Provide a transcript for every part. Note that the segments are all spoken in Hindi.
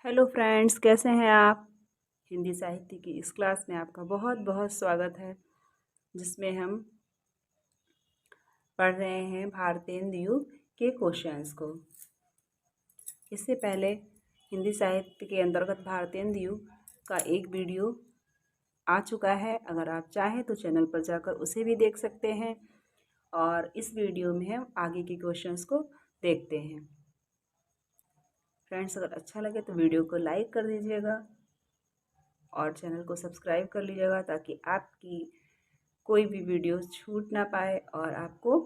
हेलो फ्रेंड्स, कैसे हैं आप। हिंदी साहित्य की इस क्लास में आपका बहुत बहुत स्वागत है, जिसमें हम पढ़ रहे हैं भारतेंदु युग के क्वेश्चंस को। इससे पहले हिंदी साहित्य के अंतर्गत भारतेंदु युग का एक वीडियो आ चुका है। अगर आप चाहें तो चैनल पर जाकर उसे भी देख सकते हैं और इस वीडियो में हम आगे के क्वेश्चंस को देखते हैं। फ्रेंड्स, अगर अच्छा लगे तो वीडियो को लाइक कर दीजिएगा और चैनल को सब्सक्राइब कर लीजिएगा, ताकि आपकी कोई भी वीडियो छूट ना पाए और आपको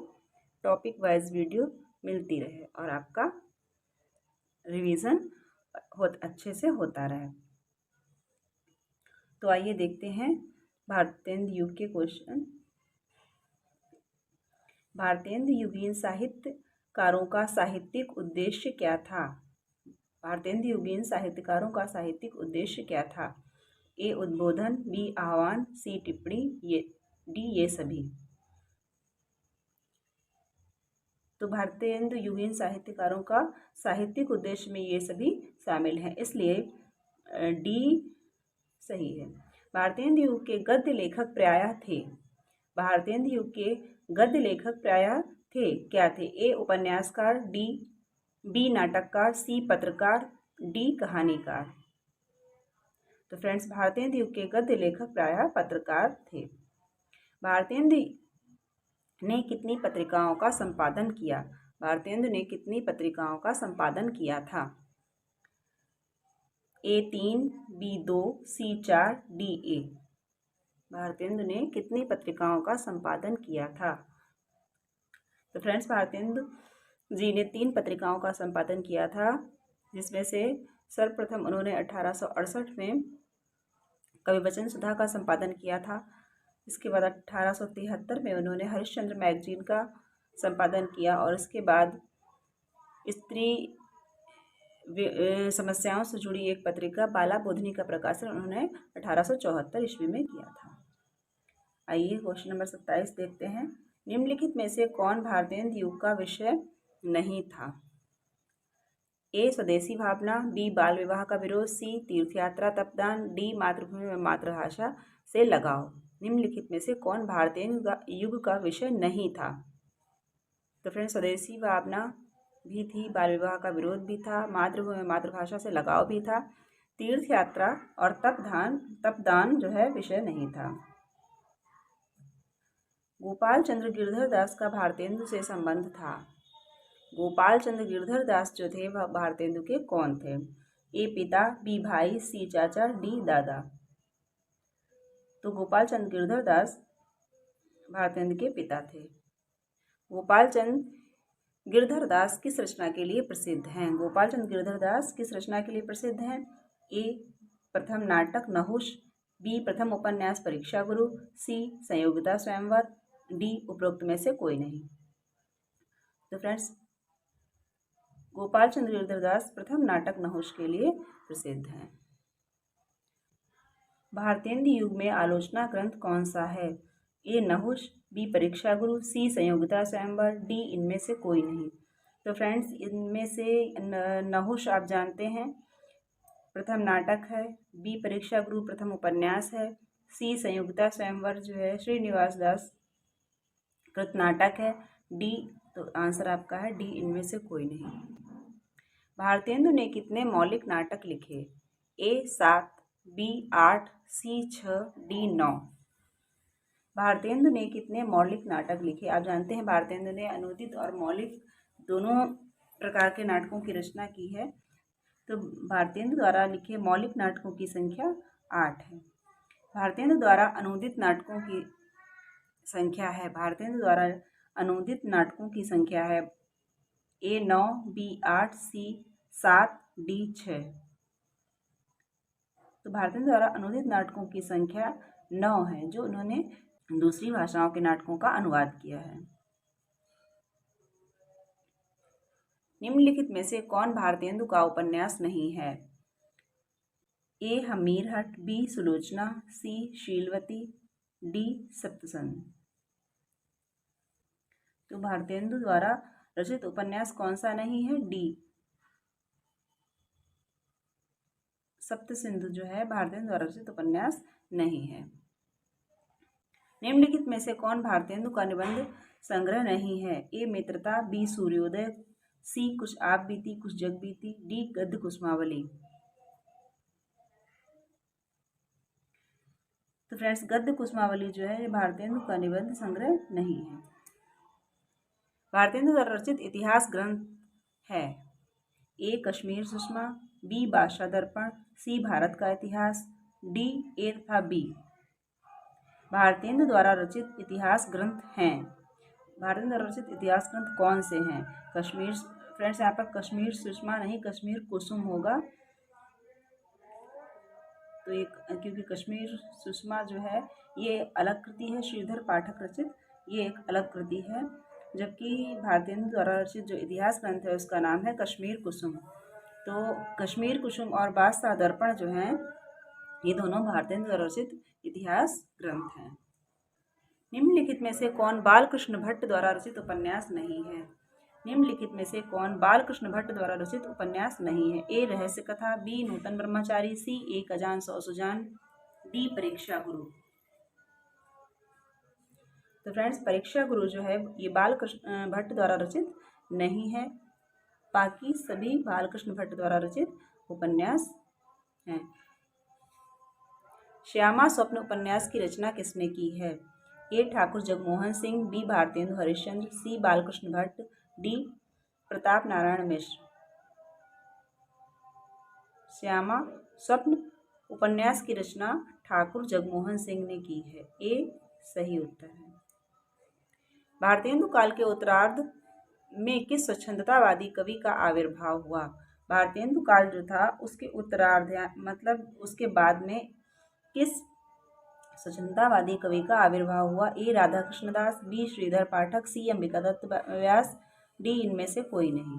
टॉपिक वाइज वीडियो मिलती रहे और आपका रिवीजन बहुत अच्छे से होता रहे। तो आइए देखते हैं भारतेंदु युग के क्वेश्चन। भारतेंदु युगीन साहित्यकारों का साहित्यिक उद्देश्य क्या था? भारतेंदु युगीन साहित्यकारों का साहित्यिक उद्देश्य क्या था? ए उद्बोधन, बी आह्वान, सी टिप्पणी, डी ये सभी। तो भारतेंदु युगीन साहित्यकारों का साहित्यिक उद्देश्य में ये सभी शामिल हैं, इसलिए डी सही है। भारतेंदु युग के गद्य लेखक प्रायः थे। भारतेंदु युग के गद्य लेखक प्रायः थे क्या थे? ए उपन्यासकार, बी नाटककार, सी पत्रकार, डी कहानीकार। तो फ्रेंड्स, भारतेंदु युग के गद्य लेखक प्रायः पत्रकार थे। भारतेंदु ने कितनी पत्रिकाओं का संपादन किया? भारतेंदु ने कितनी पत्रिकाओं का संपादन किया था? A 3, B 2, C 4, D A. Bharatendu ने कितनी पत्रिकाओं का संपादन किया था? तो फ्रेंड्स, भारतेंदु जी ने 3 पत्रिकाओं का संपादन किया था, जिसमें से सर्वप्रथम उन्होंने 1868 में कविवचन सुधा का संपादन किया था। इसके बाद 1873 में उन्होंने हरिश्चंद्र मैगजीन का संपादन किया और इसके बाद स्त्री समस्याओं से जुड़ी एक पत्रिका बाला बोधिनी का प्रकाशन उन्होंने 1874 ईस्वी में किया था। आइए क्वेश्चन नंबर 27 देखते हैं। निम्नलिखित में से कौन भारतेंदु युग का विषय नहीं था? ए स्वदेशी भावना, बी बाल विवाह का विरोध, सी तीर्थयात्रा तपदान, डी मातृभूमि व मातृभाषा से लगाव। निम्नलिखित में से कौन भारतेंदु युग का विषय नहीं था? तो फ्रेंड्स, स्वदेशी भावना भी थी, बाल विवाह का विरोध भी था, मातृभूमि मातृभाषा से लगाव भी था, तीर्थ यात्रा और तपदान जो है विषय नहीं था। गोपाल चंद्र गिरधर दास का भारतेंदु से संबंध था। गोपाल चंद्र गिरधर दास जो थे वह भारतेंदु के कौन थे? ए पिता, बी भाई, सी चाचा, डी दादा। तो गोपाल चंद्र गिरधर दास भारतेंदु के पिता थे। गोपाल चंद्र गिरधर दास किस रचना के लिए प्रसिद्ध हैं? गोपाल चंद्र गिरधर दास किस रचना के लिए प्रसिद्ध हैं? ए प्रथम नाटक नहुष, बी प्रथम उपन्यास परीक्षा गुरु, सी संयोगिता स्वयंवर, डी उपरोक्त में से कोई नहीं। तो फ्रेंड्स, गोपाल चंद्र गिरधर दास प्रथम नाटक नहुष के लिए प्रसिद्ध हैं। भारतेंदु युग में आलोचना ग्रंथ कौन सा है? ए नहुष, बी परीक्षा गुरु, सी संयोगिता स्वयंवर, डी इनमें से कोई नहीं। तो फ्रेंड्स, इनमें से नहुष आप जानते हैं प्रथम नाटक है, बी परीक्षा गुरु प्रथम उपन्यास है, सी संयोगिता स्वयंवर जो है श्रीनिवास दास कृत नाटक है, डी तो आंसर आपका है डी इनमें से कोई नहीं। भारतेंदु ने कितने मौलिक नाटक लिखे? ए 7, बी 8, सी 6, डी 9। भारतेंदु ने कितने मौलिक नाटक लिखे? आप जानते हैं भारतेंदु ने अनुदित और मौलिक दोनों प्रकार के नाटकों की रचना की है। तो भारतेंदु द्वारा लिखे मौलिक नाटकों की संख्या 8 है। भारतेंदु द्वारा अनुदित नाटकों की संख्या है, भारतेंदु द्वारा अनुदित नाटकों की संख्या है ए 9, बी 8, सी 7, डी 6। तो भारतेंदु द्वारा अनुदित नाटकों की संख्या 9 है, जो उन्होंने दूसरी भाषाओं के नाटकों का अनुवाद किया है। निम्नलिखित में से कौन भारतेंदु का उपन्यास नहीं है? ए हमीरहट, बी सुलोचना, सी शीलवती, डी सप्तसंग। तो भारतेंदु द्वारा रचित उपन्यास कौन सा नहीं है? डी सप्त सिंधु जो है भारतेंदु द्वारा रचित उपन्यास नहीं है। निम्नलिखित में से कौन भारतेंदु का निबंध संग्रह नहीं है? ए मित्रता, बी सूर्योदय, सी कुछ आप बीती कुछ जग बीती, डी गद्य कुसुमावली। तो फ्रेंड्स गद्य कुसुमावली जो है ये भारतेंदु का निबंध संग्रह नहीं है। भारतेंदु द्वारा रचित इतिहास ग्रंथ है? ए कश्मीर सुषमा, बी बादशाह दर्पण, सी भारत का इतिहास, डी ए तथा बी। भारतेंदु द्वारा रचित इतिहास ग्रंथ हैं। भारतेंदु द्वारा रचित इतिहास ग्रंथ कौन से हैं? कश्मीर, फ्रेंड्स यहाँ पर कश्मीर सुषमा नहीं कश्मीर कुसुम होगा, तो एक क्योंकि कश्मीर सुषमा जो है ये अलग कृति है, श्रीधर पाठक रचित, ये एक अलग कृति है, जबकि भारतेंदु द्वारा रचित जो इतिहास ग्रंथ है उसका नाम है कश्मीर कुसुम। तो कश्मीर कुसुम और बादशाह दर्पण जो हैं ये दोनों भारतेंदु द्वारा रचित इतिहास ग्रंथ हैं। निम्नलिखित में से कौन बालकृष्ण भट्ट द्वारा रचित उपन्यास नहीं है? निम्नलिखित में से कौन बालकृष्ण भट्ट द्वारा रचित उपन्यास नहीं है? ए रहस्य कथा, बी नूतन ब्रह्मचारी, सी एक अजान सौ सुजान, डी परीक्षा गुरु। तो फ्रेंड्स परीक्षा गुरु जो है ये बालकृष्ण भट्ट द्वारा रचित नहीं है, बाकी सभी बालकृष्ण भट्ट द्वारा रचित उपन्यास हैं। श्यामा स्वप्न उपन्यास की रचना किसने की है? ए ठाकुर जगमोहन सिंह, बी भारतेंदु हरिश्चंद्र, सी बालकृष्ण भट्ट, डी प्रताप नारायण मिश्र। श्यामा स्वप्न उपन्यास की रचना ठाकुर जगमोहन सिंह ने की है। ए सही उत्तर है। भारतेंदु काल के उत्तरार्ध में किस स्वच्छंदतावादी कवि का आविर्भाव हुआ? भारतेंदु काल जो था उसके उत्तरार्ध मतलब उसके बाद में किस स्वच्छंदतावादी कवि का आविर्भाव हुआ? ए राधा कृष्णदास, बी श्रीधर पाठक, सी अंबिकादत्त व्यास, डी इनमें से कोई नहीं।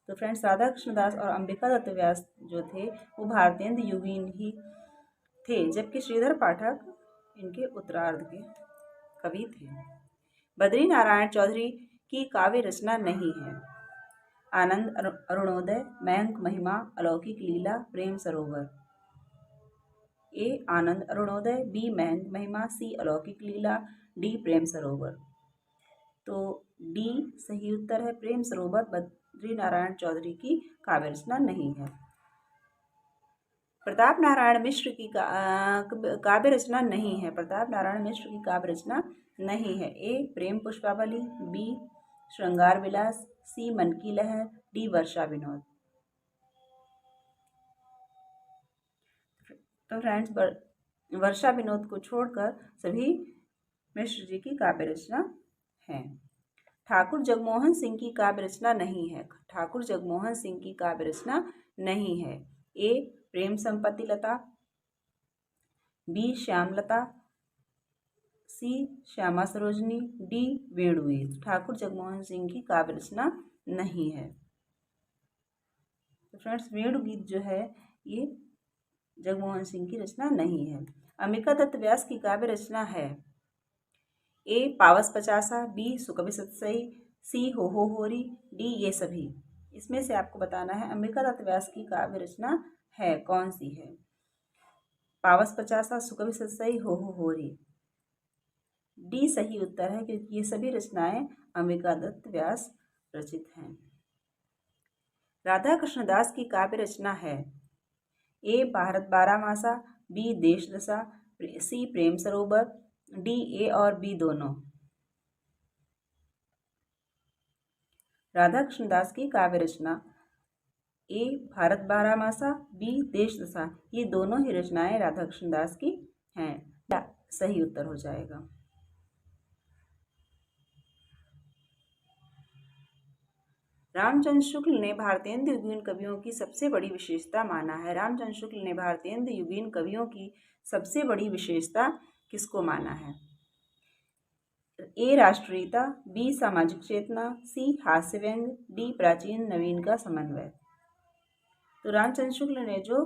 तो फ्रेंड्स राधा कृष्णदास और अंबिकादत्त व्यास जो थे वो भारतेंदु युगीन ही थे, जबकि श्रीधर पाठक इनके उत्तरार्ध के कवि थे। बद्री नारायण चौधरी की काव्य रचना नहीं है? आनंद अरुणोदय, मयंक महिमा, अलौकिक लीला, प्रेम सरोवर। ए आनंद अरुणोदय, बी मयंक महिमा, सी अलौकिक लीला, डी प्रेम सरोवर। तो डी सही उत्तर है, प्रेम सरोवर बद्री नारायण चौधरी की काव्य रचना नहीं है। प्रताप नारायण मिश्र की काव्य रचना नहीं है? प्रताप नारायण मिश्र की काव्य रचना नहीं है। ए प्रेम पुष्पावली, बी श्रृंगार विलास, सी मन की लहर, डी वर्षा विनोद। तो फ्रेंड्स वर्षा विनोद को छोड़कर सभी मिश्र जी की काव्य रचना है। ठाकुर जगमोहन सिंह की काव्य रचना नहीं है? ठाकुर जगमोहन सिंह की काव्य रचना नहीं है। ए प्रेम संपत्ति लता, बी श्यामलता, सी श्यामा सरोजनी, डी वेणुगीत। ठाकुर जगमोहन सिंह की काव्य रचना नहीं है। तो फ्रेंड्स वेणुगीत जो है ये जगमोहन सिंह की रचना नहीं है। अंबिकादत्त व्यास की काव्य रचना है? ए पावस पचासा, बी सुकवि सतसई, सी हो होरी, डी ये सभी। इसमें से आपको बताना है अंबिकादत्त व्यास की काव्य रचना है कौन सी है? पावस पचासा, सुकवि सतसई, हो होरी। डी सही उत्तर है क्योंकि ये सभी रचनाएं अंबिकादत्त व्यास रचित हैं। राधा कृष्णदास की काव्य रचना है? ए भारत बारहमासा, बी देश दशा, सी प्रेम सरोवर, डी ए और बी दोनों। राधा कृष्णदास की काव्य रचना ए भारत बारहमासा, बी देश दशा, ये दोनों ही रचनाएं राधा कृष्णदास की हैं। सही उत्तर हो जाएगा। रामचंद्र शुक्ल ने भारतेंदु युगीन कवियों की सबसे बड़ी विशेषता माना है? रामचंद्र शुक्ल ने भारतेंदु युगीन कवियों की सबसे बड़ी विशेषता किसको माना है? ए राष्ट्रीयता, बी सामाजिक चेतना, सी हास्य व्यंग, डी प्राचीन नवीन का समन्वय। तो रामचंद्र शुक्ल ने जो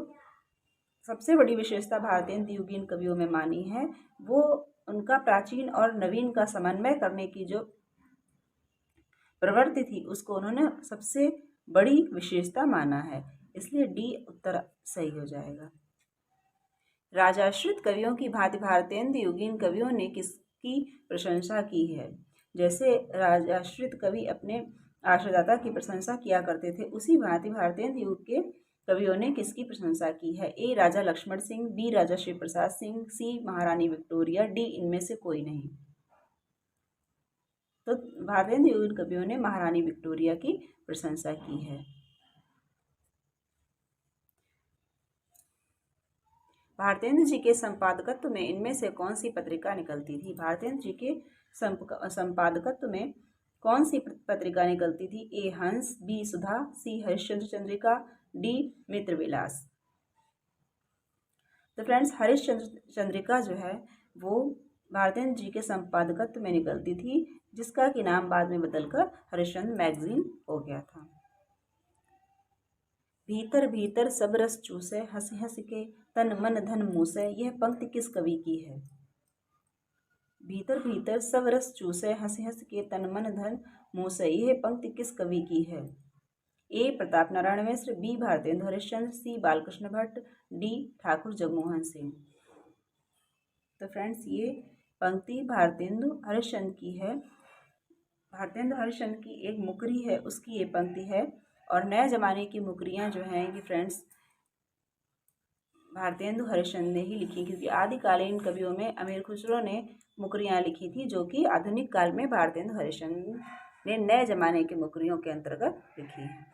सबसे बड़ी विशेषता भारतेंदु युगीन कवियों में मानी है वो उनका प्राचीन और नवीन का समन्वय करने की जो प्रवृत्ति थी उसको उन्होंने सबसे बड़ी विशेषता माना है। इसलिए डी उत्तर सही हो जाएगा। राजाश्रित कवियों की भांति भारतेंदु युगीन कवियों ने किसकी प्रशंसा की है? जैसे राजाश्रित कवि अपने आश्रयदाता की प्रशंसा किया करते थे, उसी भांति भारतेंदु युग के कवियों ने किसकी प्रशंसा की है? ए राजा लक्ष्मण सिंह, बी राजा शिव प्रसाद सिंह, सी महारानी विक्टोरिया, डी इनमें से कोई नहीं। तो भारतेंदु युग कवियों ने महारानी विक्टोरिया की प्रशंसा की है। भारतेंदु जी के संपादकत्व में इनमें से कौन सी पत्रिका निकलती थी? भारतेंदु जी के संपादकत्व में कौन सी पत्रिका निकलती थी? ए हंस, बी सुधा, सी हरिश्चंद्र चंद्रिका, डी मित्र विलास। तो फ्रेंड्स, हरिश्चंद्र चंद्रिका जो है वो भारतेंदु जी के संपादकत्व में निकलती थी, जिसका कि नाम बाद में बदलकर हरिश्चंद्र मैगजीन हो गया था। भीतर भीतर सब रस चूसे, हंस हंस के तन मन धन मूसे, यह पंक्ति किस कवि की है? भीतर भीतर सब रस चूसे, हंस हंस के तन मन धन मूसे, यह पंक्ति किस कवि की है? ए प्रताप नारायण मिश्र, बी भारतेंदु हरिश्चंद्र, सी बालकृष्ण भट्ट, डी ठाकुर जगमोहन सिंह। तो फ्रेंड्स, ये पंक्ति भारतेंदु हरिश्चंद्र की है। भारतेंदु हरिश्चंद्र की एक मुकरी है, उसकी ये पंक्ति है। और नए जमाने की मुकरियाँ जो हैं ये फ्रेंड्स भारतेंदु हरिश्चंद्र ने ही लिखी, क्योंकि आदिकालीन कवियों में अमीर खुसरो ने मुकरियाँ लिखी थी, जो कि आधुनिक काल में भारतेंदु हरिश्चंद्र ने नए जमाने की मुकरियों के अंतर्गत लिखी हैं।